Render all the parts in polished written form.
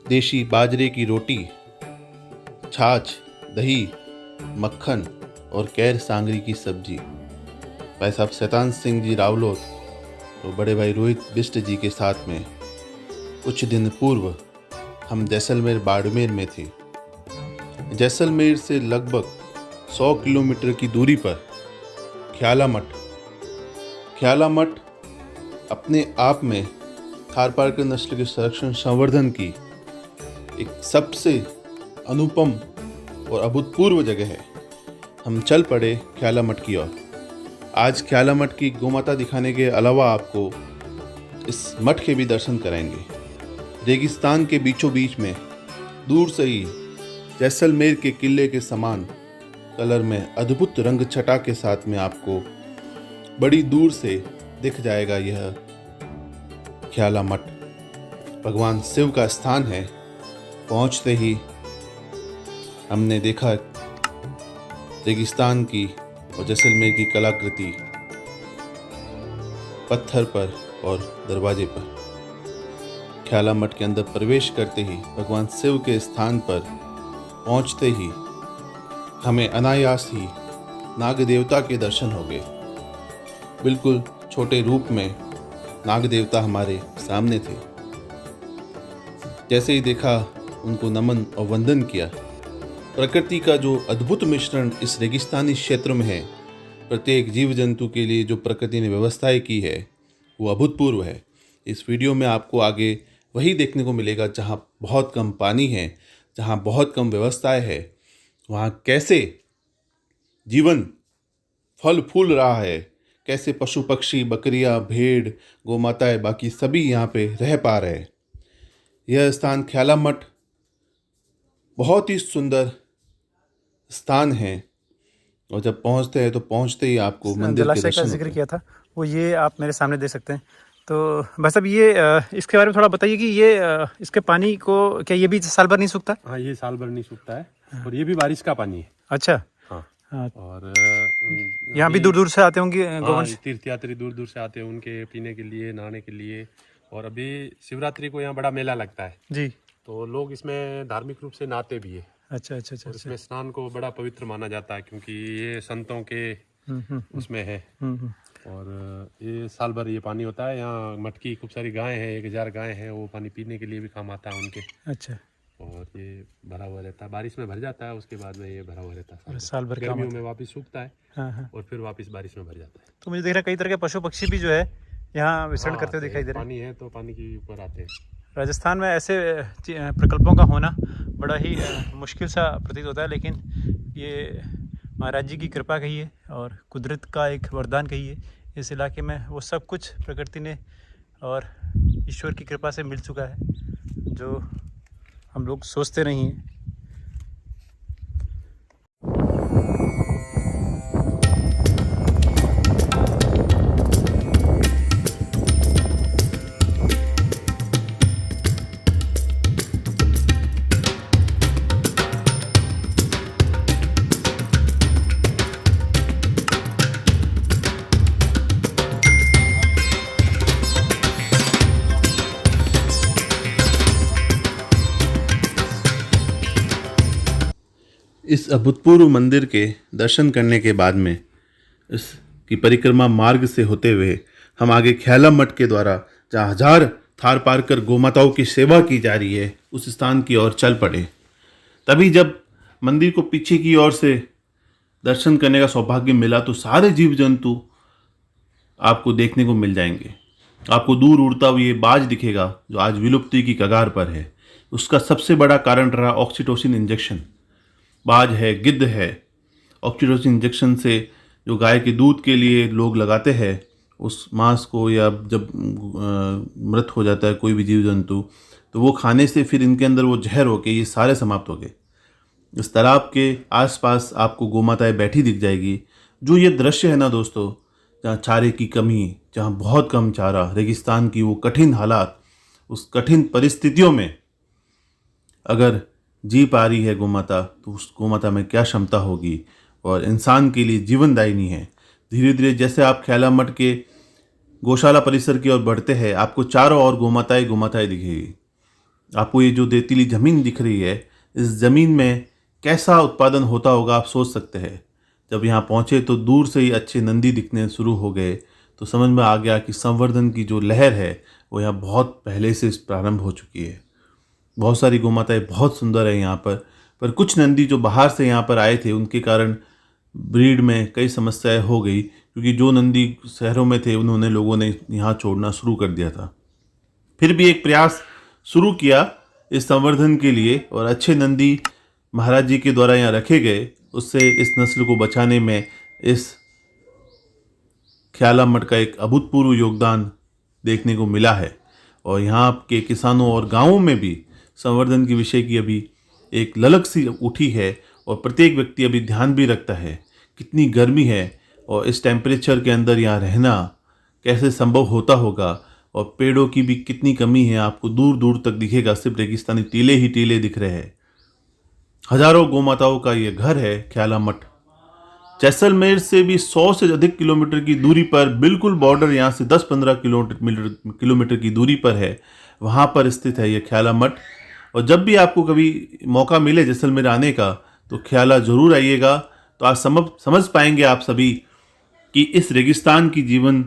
देशी बाजरे की रोटी, छाछ, दही, मक्खन और कैर सांगरी की सब्जी। भाई साहब शैतान सिंह जी रावलोत और बड़े भाई रोहित बिष्ट जी के साथ में कुछ दिन पूर्व हम जैसलमेर बाड़मेर में थे। जैसलमेर से लगभग 100 किलोमीटर की दूरी पर ख्याला मठ अपने आप में थारपारकर नस्ल के संरक्षण संवर्धन की एक सबसे अनुपम और अभूतपूर्व जगह है। हम चल पड़े ख्याला मठ की ओर। आज ख्याला मठ की गोमाता दिखाने के अलावा आपको इस मठ के भी दर्शन कराएंगे। रेगिस्तान के बीचों बीच में दूर से ही जैसलमेर के किले के समान कलर में अद्भुत रंग छटा के साथ में आपको बड़ी दूर से दिख जाएगा यह ख्याला मठ। भगवान शिव का स्थान है। पहुंचते ही हमने देखा रेगिस्तान की और जैसलमेर की कलाकृति पत्थर पर और दरवाजे पर। ख्याला मठ के अंदर प्रवेश करते ही भगवान शिव के स्थान पर पहुंचते ही हमें अनायास ही नाग देवता के दर्शन हो गए। बिल्कुल छोटे रूप में नाग देवता हमारे सामने थे। जैसे ही देखा उनको नमन और वंदन किया। प्रकृति का जो अद्भुत मिश्रण इस रेगिस्तानी क्षेत्र में है, प्रत्येक जीव जंतु के लिए जो प्रकृति ने व्यवस्थाएं की है वो अभूतपूर्व है। इस वीडियो में आपको आगे वही देखने को मिलेगा जहाँ बहुत कम पानी है, जहाँ बहुत कम व्यवस्थाएं है, वहाँ कैसे जीवन फल फूल रहा है, कैसे पशु पक्षी, बकरियां, भेड़, गोमाताएं, बाकी सभी यहाँ पे रह पा रहे हैं। यह स्थान ख्याला मठ बहुत ही सुंदर स्थान है और जब पहुँचते हैं तो पहुँचते ही आपको मंदिर के जलाशय का दर्शन जिक्र होते हैं। किया था, वो ये आप मेरे सामने देख सकते हैं। तो भाई साहब ये इसके बारे में थोड़ा बताइए कि ये इसके पानी को क्या ये भी साल भर नहीं सूखता? हाँ, ये साल भर नहीं सूखता है और ये भी बारिश का पानी है। अच्छा। हाँ। हाँ, और यहाँ भी दूर दूर से आते होंगे हाँ, गोवंश? तीर्थयात्री दूर दूर से आते हैं उनके पीने के लिए, नहाने के लिए। और अभी शिवरात्रि को यहाँ बड़ा मेला लगता है जी। तो लोग इसमें धार्मिक रूप से नहाते भी है। अच्छा अच्छा अच्छा और अच्छा। इसमें स्नान को बड़ा पवित्र माना जाता है क्योंकि ये संतों के उसमें है। और ये साल भर ये पानी होता है। यहाँ मठ की खूब सारी गायें हैं, 1000 गायें हैं, वो पानी पीने के लिए भी काम आता है उनके। अच्छा। और ये भरा हुआ रहता है, बारिश में भर जाता है, उसके बाद में ये भरा हुआ रहता है साल भर काम गर्मियों आता में वापस सूखता है। हाँ हाँ। और फिर वापस बारिश में भर जाता है। तो मुझे देख रहा है कई तरह के पशु पक्षी भी जो है यहाँ विचरण हाँ, करते हुए दिखाई दे रहे हैं। पानी है तो पानी के ऊपर आते हैं। राजस्थान में ऐसे प्रकल्पों का होना बड़ा ही मुश्किल सा प्रतीत होता है, लेकिन ये महाराज जी की कृपा कहिए और कुदरत का एक वरदान कहिए। इस इलाके में वो सब कुछ प्रकृति ने और ईश्वर की कृपा से मिल चुका है जो हम लोग सोचते नहीं हैं। इस अभूतपूर्व मंदिर के दर्शन करने के बाद में इसकी परिक्रमा मार्ग से होते हुए हम आगे ख्याला मठ के द्वारा जहाँ 1000 थारपारकर गोमाताओं की सेवा की जा रही है उस स्थान की ओर चल पड़े। तभी जब मंदिर को पीछे की ओर से दर्शन करने का सौभाग्य मिला तो सारे जीव जंतु आपको देखने को मिल जाएंगे। आपको दूर उड़ता हुआ ये बाज दिखेगा जो आज विलुप्ति की कगार पर है। उसका सबसे बड़ा कारण रहा ऑक्सीटोसिन इंजेक्शन। बाज है, गिद्ध है। ऑक्सीटोसिन इंजेक्शन से जो गाय के दूध के लिए लोग लगाते हैं उस मांस को, या जब मृत हो जाता है कोई भी जीव जंतु तो वो खाने से फिर इनके अंदर वो जहर होके ये सारे समाप्त हो गए। इस तालाब के आसपास आपको गोमाताएं बैठी दिख जाएगी। जो ये दृश्य है ना दोस्तों, जहाँ चारे की कमी, जहाँ बहुत कम चारा, रेगिस्तान की वो कठिन हालात, उस कठिन परिस्थितियों में अगर जी पा रही है गोमाता तो उस गोमाता में क्या क्षमता होगी और इंसान के लिए जीवनदायिनी है। धीरे धीरे जैसे आप ख्याला मठ के गौशाला परिसर की ओर बढ़ते हैं आपको चारों ओर गोमाताएं दिखेगी। आपको ये जो रेतीली ज़मीन दिख रही है, इस ज़मीन में कैसा उत्पादन होता होगा आप सोच सकते हैं। जब यहाँ पहुँचे तो दूर से ही अच्छे नंदी दिखने शुरू हो गए, तो समझ में आ गया कि संवर्धन की जो लहर है वो यहाँ बहुत पहले से प्रारंभ हो चुकी है। बहुत सारी गोमाताएं बहुत सुंदर है यहाँ पर कुछ नंदी जो बाहर से यहाँ पर आए थे उनके कारण ब्रीड में कई समस्याएं हो गई, क्योंकि जो नंदी शहरों में थे उन्होंने लोगों ने यहाँ छोड़ना शुरू कर दिया था। फिर भी एक प्रयास शुरू किया इस संवर्धन के लिए और अच्छे नंदी महाराज जी के द्वारा यहाँ रखे गए। उससे इस नस्ल को बचाने में इस ख्याला मठ का एक अभूतपूर्व योगदान देखने को मिला है। और यहाँ के किसानों और गांवों में भी संवर्धन के विषय की अभी एक ललक सी उठी है और प्रत्येक व्यक्ति अभी ध्यान भी रखता है। कितनी गर्मी है और इस टेम्परेचर के अंदर यहाँ रहना कैसे संभव होता होगा, और पेड़ों की भी कितनी कमी है। आपको दूर दूर तक दिखेगा सिर्फ रेगिस्तानी टीले ही टीले दिख रहे हैं। हजारों गौमाताओं का ये घर है ख्याला मठ। जैसलमेर से भी 100 से अधिक किलोमीटर की दूरी पर, बिल्कुल बॉर्डर यहाँ से 10-15 किलोमीटर की दूरी पर है, वहाँ पर स्थित है ये ख्याला मठ। और जब भी आपको कभी मौका मिले जैसलमेर आने का तो ख्याला ज़रूर आइएगा। तो आज समझ पाएंगे आप सभी कि इस रेगिस्तान की जीवन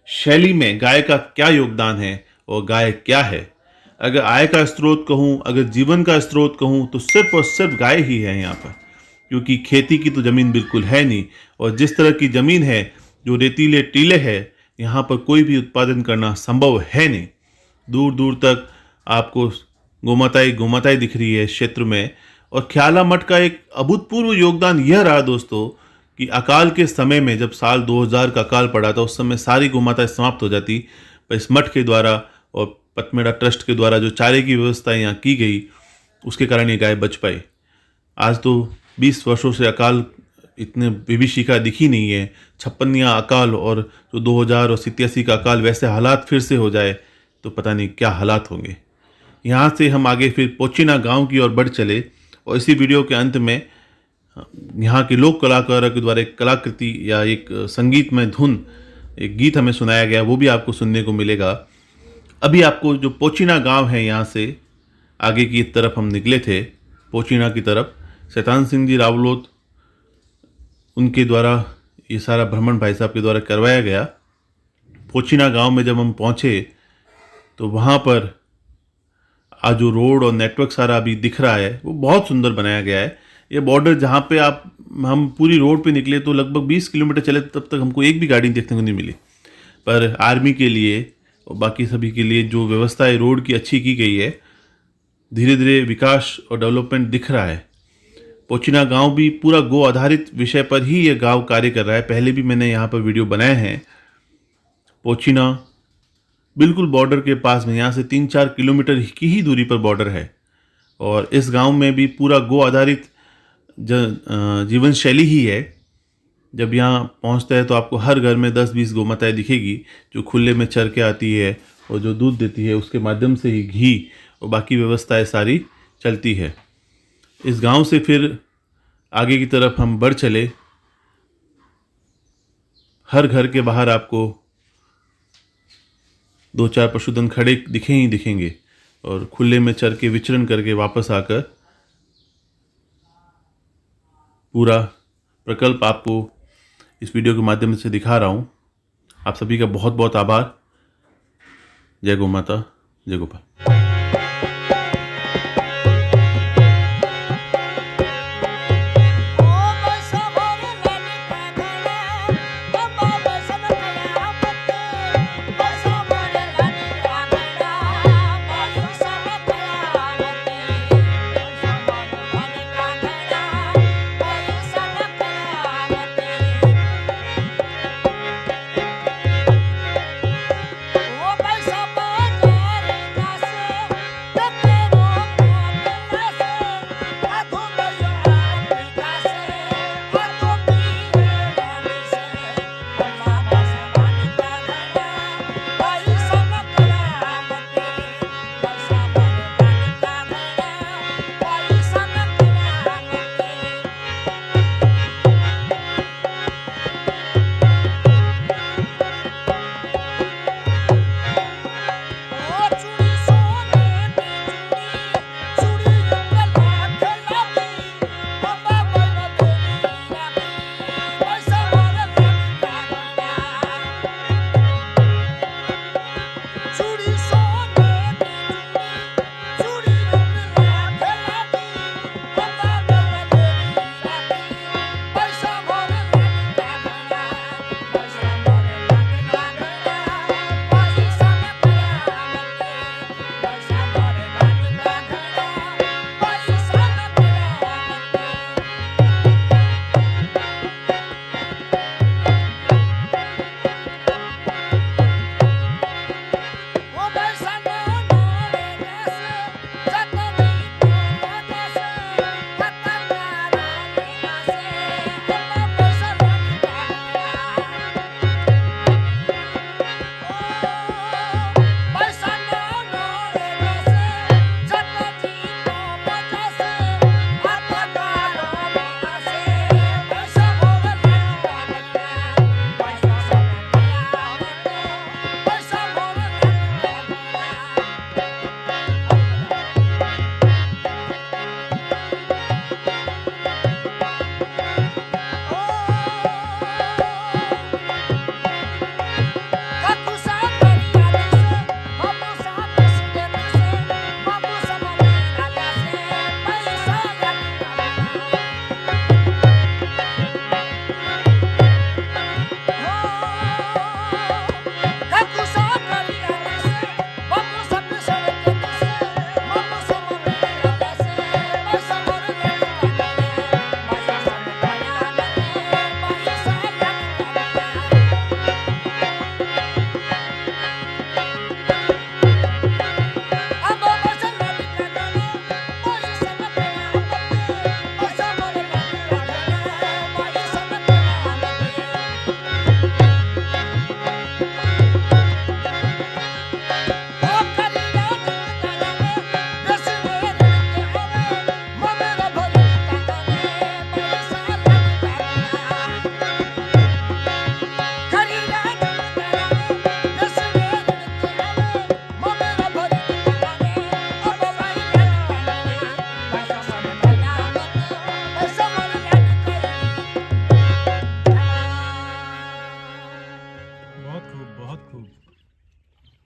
शैली में गाय का क्या योगदान है और गाय क्या है। अगर आय का स्रोत कहूँ, अगर जीवन का स्रोत कहूँ, तो सिर्फ और सिर्फ गाय ही है यहाँ पर, क्योंकि खेती की तो ज़मीन बिल्कुल है नहीं। और जिस तरह की ज़मीन है जो रेतीले टीले है, यहाँ पर कोई भी उत्पादन करना संभव है नहीं। दूर दूर तक आपको गोमाताएं दिख रही है इस क्षेत्र में। और ख्याला मठ का एक अभूतपूर्व योगदान यह रहा दोस्तों कि अकाल के समय में जब साल 2000 का अकाल पड़ा था, उस समय सारी गोमाताएं समाप्त हो जाती, पर इस मठ के द्वारा और पथमेड़ा ट्रस्ट के द्वारा जो चारे की व्यवस्था यहाँ की गई, उसके कारण ये गाय बच पाई। आज तो 20 वर्षों से अकाल इतने विभीषिका दिखी नहीं है। 56वां अकाल और जो 2000 और 87 का अकाल, वैसे हालात फिर से हो जाए तो पता नहीं क्या हालात होंगे। यहाँ से हम आगे फिर पोचिना गांव की ओर बढ़ चले और इसी वीडियो के अंत में यहाँ के लोक कलाकारों के द्वारा एक कलाकृति या एक संगीतमय धुन, एक गीत हमें सुनाया गया, वो भी आपको सुनने को मिलेगा। अभी आपको जो पोचिना गांव है, यहाँ से आगे की तरफ हम निकले थे पोचिना की तरफ। शैतान सिंह जी रावलोत उनके द्वारा ये सारा भ्रमण भाई साहब के द्वारा करवाया गया। पोचिना गांव में जब हम पहुँचे तो वहाँ पर आज जो रोड और नेटवर्क सारा अभी दिख रहा है वो बहुत सुंदर बनाया गया है। ये बॉर्डर जहाँ पे हम पूरी रोड पे निकले तो लगभग 20 किलोमीटर चले, तब तक हमको एक भी गाड़ी देखने को नहीं मिली। पर आर्मी के लिए और बाकी सभी के लिए जो व्यवस्था है रोड की अच्छी की गई है, धीरे धीरे विकास और डेवलपमेंट दिख रहा है। पोचिना गांव भी पूरा गो आधारित विषय पर ही ये गांव कार्य कर रहा है। पहले भी मैंने यहाँ पर वीडियो बनाए हैं। पोचिना बिल्कुल बॉर्डर के पास में, यहाँ से 3-4 किलोमीटर की ही दूरी पर बॉर्डर है। और इस गांव में भी पूरा गो आधारित जीवन शैली ही है। जब यहाँ पहुँचता है तो आपको हर घर में 10-20 गोमाताएं दिखेगी जो खुले में चर के आती है और जो दूध देती है उसके माध्यम से ही घी और बाकी व्यवस्थाएं सारी चलती है। इस गांव से फिर आगे की तरफ हम बढ़ चले। हर घर के बाहर आपको 2-4 पशुधन खड़े दिखेंगे और खुले में चर के विचरण करके वापस आकर पूरा प्रकल्प आपको इस वीडियो के माध्यम से दिखा रहा हूँ। आप सभी का बहुत बहुत आभार। जय गौ माता, जय गोपाल।